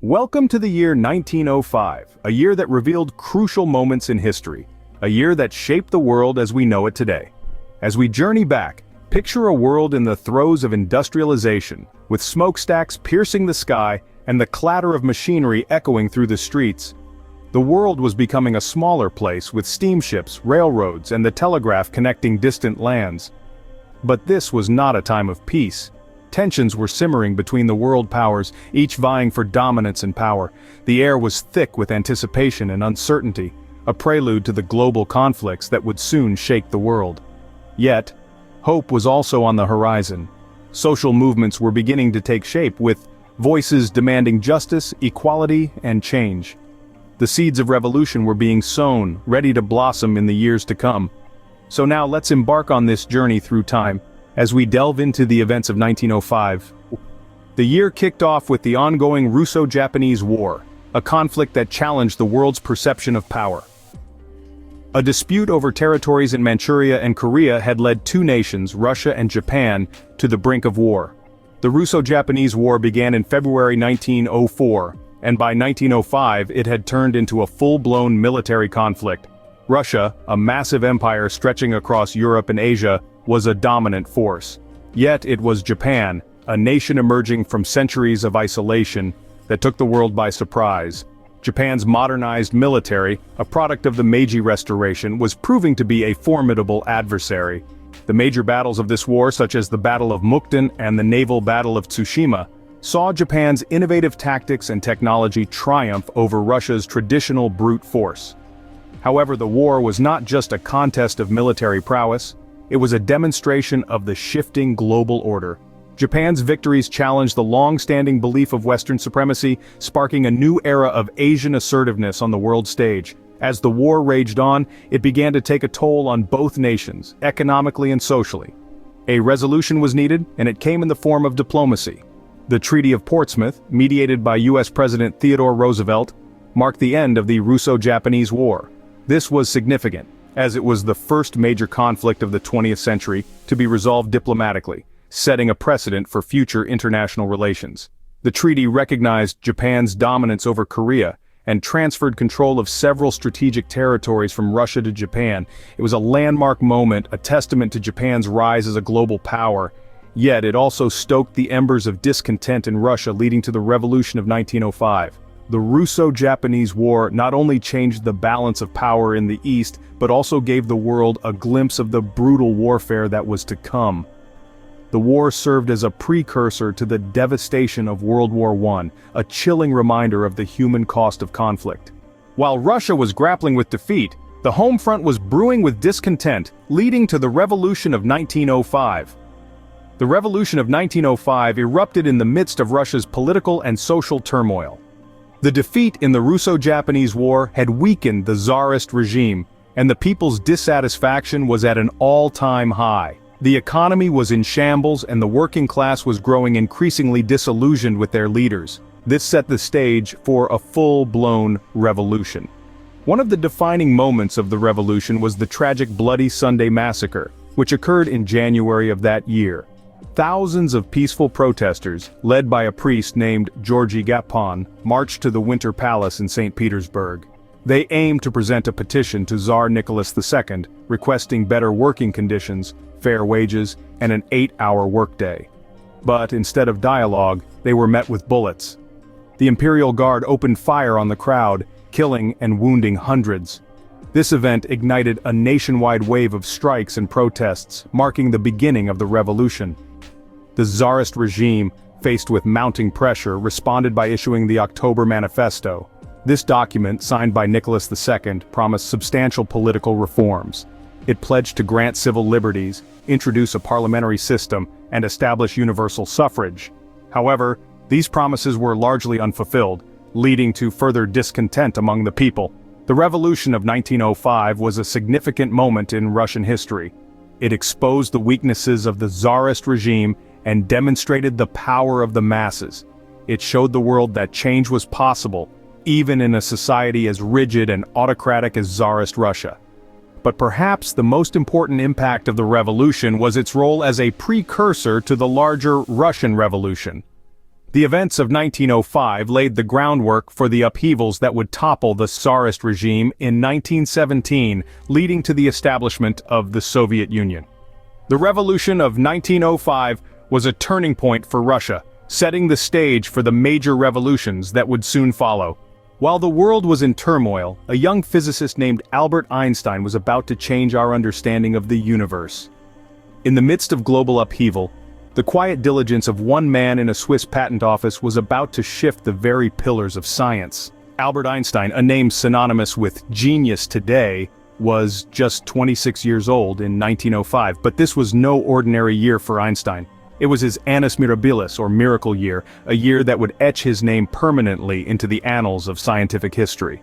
Welcome to the year 1905, a year that revealed crucial moments in history, a year that shaped the world as we know it today. As we journey back, picture a world in the throes of industrialization, with smokestacks piercing the sky and the clatter of machinery echoing through the streets. The world was becoming a smaller place with steamships, railroads, and the telegraph connecting distant lands. But this was not a time of peace. Tensions were simmering between the world powers, each vying for dominance and power. The air was thick with anticipation and uncertainty, a prelude to the global conflicts that would soon shake the world. Yet, hope was also on the horizon. Social movements were beginning to take shape, with voices demanding justice, equality, and change. The seeds of revolution were being sown, ready to blossom in the years to come. So now let's embark on this journey through time, as we delve into the events of 1905. The year kicked off with the ongoing Russo-Japanese War, a conflict that challenged the world's perception of power. A dispute over territories in Manchuria and Korea had led two nations, Russia and Japan, to the brink of war. The Russo-Japanese War began in February 1904, and by 1905 it had turned into a full-blown military conflict. Russia, a massive empire stretching across Europe and Asia, was a dominant force. Yet it was Japan, a nation emerging from centuries of isolation, that took the world by surprise. Japan's modernized military, a product of the Meiji Restoration, was proving to be a formidable adversary. The major battles of this war, such as the Battle of Mukden and the naval Battle of Tsushima, saw Japan's innovative tactics and technology triumph over Russia's traditional brute force. However, the war was not just a contest of military prowess. It was a demonstration of the shifting global order. Japan's victories challenged the long-standing belief of Western supremacy, sparking a new era of Asian assertiveness on the world stage. As the war raged on, it began to take a toll on both nations, economically and socially. A resolution was needed, and it came in the form of diplomacy. The Treaty of Portsmouth, mediated by U.S. President Theodore Roosevelt, marked the end of the Russo-Japanese War. This was significant, as it was the first major conflict of the 20th century to be resolved diplomatically, setting a precedent for future international relations. The treaty recognized Japan's dominance over Korea and transferred control of several strategic territories from Russia to Japan. It was a landmark moment, a testament to Japan's rise as a global power. Yet it also stoked the embers of discontent in Russia, leading to the Revolution of 1905. The Russo-Japanese War not only changed the balance of power in the East, but also gave the world a glimpse of the brutal warfare that was to come. The war served as a precursor to the devastation of World War I, a chilling reminder of the human cost of conflict. While Russia was grappling with defeat, the home front was brewing with discontent, leading to the Revolution of 1905. The Revolution of 1905 erupted in the midst of Russia's political and social turmoil. The defeat in the Russo-Japanese War had weakened the Tsarist regime, and the people's dissatisfaction was at an all-time high. The economy was in shambles, and the working class was growing increasingly disillusioned with their leaders. This set the stage for a full-blown revolution. One of the defining moments of the revolution was the tragic Bloody Sunday Massacre, which occurred in January of that year. Thousands of peaceful protesters, led by a priest named Georgy Gapon, marched to the Winter Palace in St. Petersburg. They aimed to present a petition to Tsar Nicholas II, requesting better working conditions, fair wages, and an 8-hour workday. But instead of dialogue, they were met with bullets. The Imperial Guard opened fire on the crowd, killing and wounding hundreds. This event ignited a nationwide wave of strikes and protests, marking the beginning of the revolution. The Tsarist regime, faced with mounting pressure, responded by issuing the October Manifesto. This document, signed by Nicholas II, promised substantial political reforms. It pledged to grant civil liberties, introduce a parliamentary system, and establish universal suffrage. However, these promises were largely unfulfilled, leading to further discontent among the people. The Revolution of 1905 was a significant moment in Russian history. It exposed the weaknesses of the Tsarist regime and demonstrated the power of the masses. It showed the world that change was possible, even in a society as rigid and autocratic as Tsarist Russia. But perhaps the most important impact of the revolution was its role as a precursor to the larger Russian Revolution. The events of 1905 laid the groundwork for the upheavals that would topple the Tsarist regime in 1917, leading to the establishment of the Soviet Union. The revolution of 1905 was a turning point for Russia, setting the stage for the major revolutions that would soon follow. While the world was in turmoil, a young physicist named Albert Einstein was about to change our understanding of the universe. In the midst of global upheaval, the quiet diligence of one man in a Swiss patent office was about to shift the very pillars of science. Albert Einstein, a name synonymous with genius today, was just 26 years old in 1905, but this was no ordinary year for Einstein. It was his annus mirabilis, or miracle year, a year that would etch his name permanently into the annals of scientific history.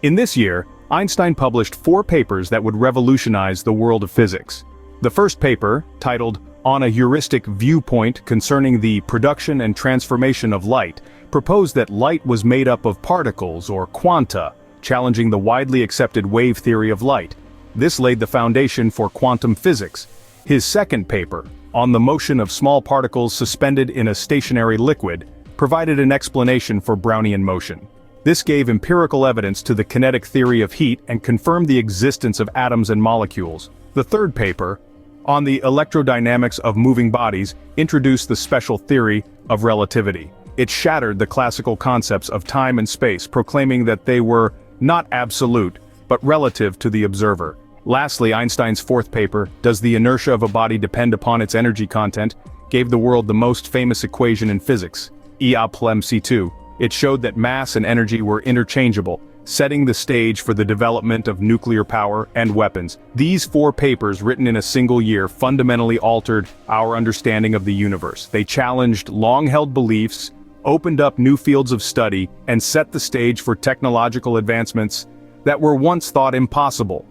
In this year, Einstein published 4 papers that would revolutionize the world of physics. The first paper, titled On a Heuristic Viewpoint Concerning the Production and Transformation of Light, proposed that light was made up of particles, or quanta, challenging the widely accepted wave theory of light. This laid the foundation for quantum physics. His second paper, On the Motion of Small Particles Suspended in a Stationary Liquid, provided an explanation for Brownian motion. This gave empirical evidence to the kinetic theory of heat and confirmed the existence of atoms and molecules. The third paper, On the Electrodynamics of Moving Bodies, introduced the special theory of relativity. It shattered the classical concepts of time and space, proclaiming that they were not absolute, but relative to the observer. Lastly, Einstein's fourth paper, Does the Inertia of a Body Depend upon its Energy Content?, gave the world the most famous equation in physics, E = mc2. It showed that mass and energy were interchangeable, setting the stage for the development of nuclear power and weapons. These 4 papers, written in a single year, fundamentally altered our understanding of the universe. They challenged long-held beliefs, opened up new fields of study, and set the stage for technological advancements that were once thought impossible.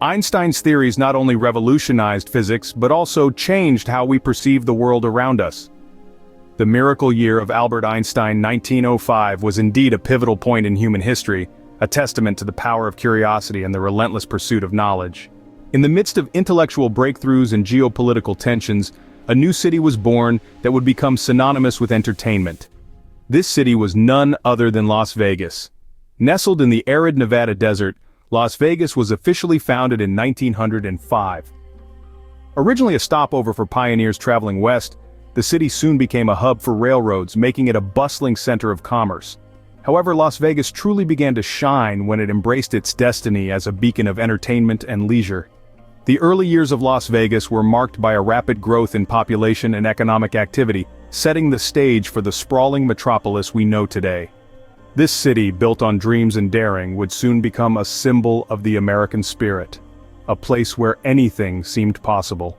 Einstein's theories not only revolutionized physics, but also changed how we perceive the world around us. The miracle year of Albert Einstein, 1905, was indeed a pivotal point in human history, a testament to the power of curiosity and the relentless pursuit of knowledge. In the midst of intellectual breakthroughs and geopolitical tensions, a new city was born that would become synonymous with entertainment. This city was none other than Las Vegas. Nestled in the arid Nevada desert, Las Vegas was officially founded in 1905. Originally a stopover for pioneers traveling west, the city soon became a hub for railroads, making it a bustling center of commerce. However, Las Vegas truly began to shine when it embraced its destiny as a beacon of entertainment and leisure. The early years of Las Vegas were marked by a rapid growth in population and economic activity, setting the stage for the sprawling metropolis we know today. This city, built on dreams and daring, would soon become a symbol of the American spirit, a place where anything seemed possible.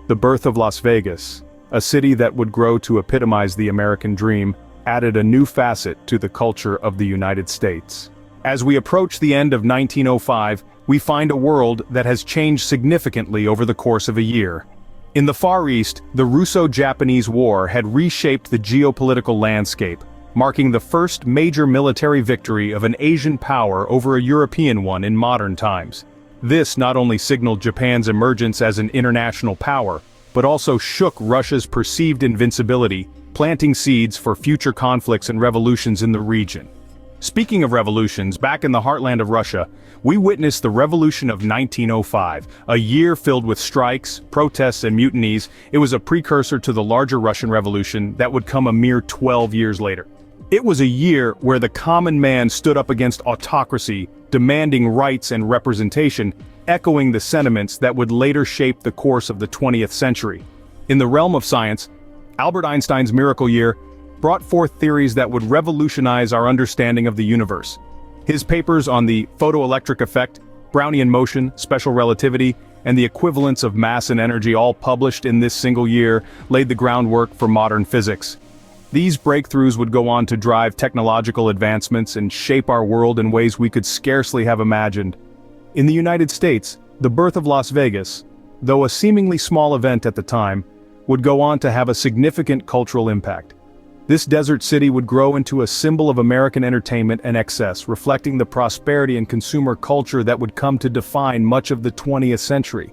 The birth of Las Vegas, a city that would grow to epitomize the American dream, added a new facet to the culture of the United States. As we approach the end of 1905, we find a world that has changed significantly over the course of a year. In the Far East, the Russo-Japanese War had reshaped the geopolitical landscape, marking the first major military victory of an Asian power over a European one in modern times. This not only signaled Japan's emergence as an international power, but also shook Russia's perceived invincibility, planting seeds for future conflicts and revolutions in the region. Speaking of revolutions, back in the heartland of Russia, we witnessed the Revolution of 1905, a year filled with strikes, protests, and mutinies. It was a precursor to the larger Russian Revolution that would come a mere 12 years later. It was a year where the common man stood up against autocracy, demanding rights and representation, echoing the sentiments that would later shape the course of the 20th century. In the realm of science, Albert Einstein's miracle year brought forth theories that would revolutionize our understanding of the universe. His papers on the photoelectric effect, Brownian motion, special relativity, and the equivalence of mass and energy, all published in this single year, laid the groundwork for modern physics. These breakthroughs would go on to drive technological advancements and shape our world in ways we could scarcely have imagined. In the United States, the birth of Las Vegas, though a seemingly small event at the time, would go on to have a significant cultural impact. This desert city would grow into a symbol of American entertainment and excess, reflecting the prosperity and consumer culture that would come to define much of the 20th century.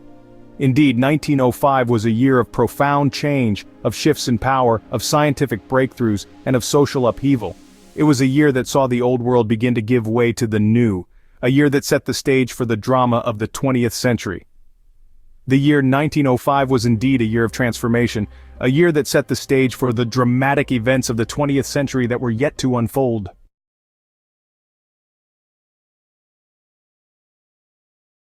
Indeed, 1905 was a year of profound change, of shifts in power, of scientific breakthroughs, and of social upheaval. It was a year that saw the old world begin to give way to the new, a year that set the stage for the drama of the 20th century. The year 1905 was indeed a year of transformation, a year that set the stage for the dramatic events of the 20th century that were yet to unfold.